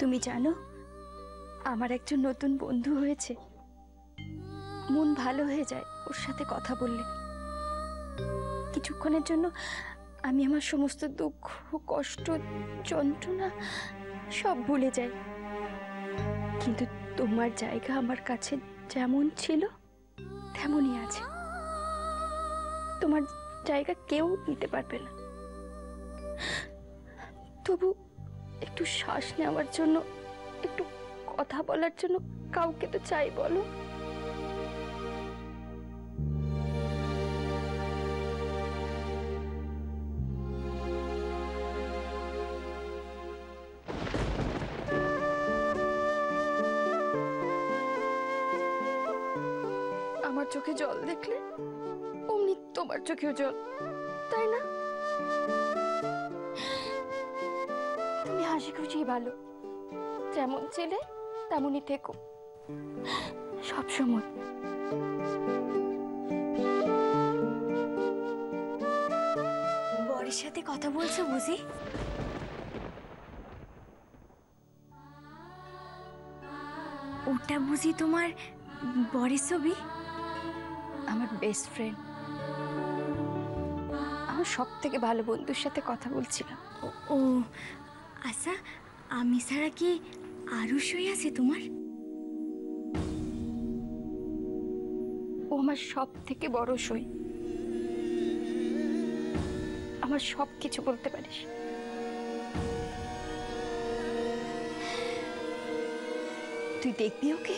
তুমি জানো, আমার একজন নতুন বন্ধু হয়েছে। মন ভালো হয়ে যায় ওর সাথে কথা বললে। কিছুক্ষণের জন্য আমি আমার সমস্ত দুঃখ, কষ্ট, যন্ত্রণা সব ভুলে যাই। কিন্তু তোমার জায়গা আমার কাছে যেমন ছিল তেমনই আছে। তোমার জায়গা কেউ নিতে পারবে না। তবু একটু শ্বাস নেওয়ার জন্য, একটু কথা বলার জন্য কাউকে তো চাই, বলো? আমার চোখে জল দেখলে অমনি তোমার চোখেও জল, তাই না? তুমি হাসি খুশি ভালো, যেমন ছিলে তেমনই থেকো সব সময়। বরের সাথে কথা বলছো বুঝি? ওটা বুঝি তোমার বরের ছবি? আমার বেস্ট ফ্রেন্ড, আমার সব থেকে ভালো বন্ধুর সাথে কথা বলছিলাম। ও আচ্ছা, আমি ছাড়া কি আরো সই আছে তোমার? ও আমার সব থেকে বড় সই। আমার সব কিছু বলতে পারিস। তুই দেখবি ওকে?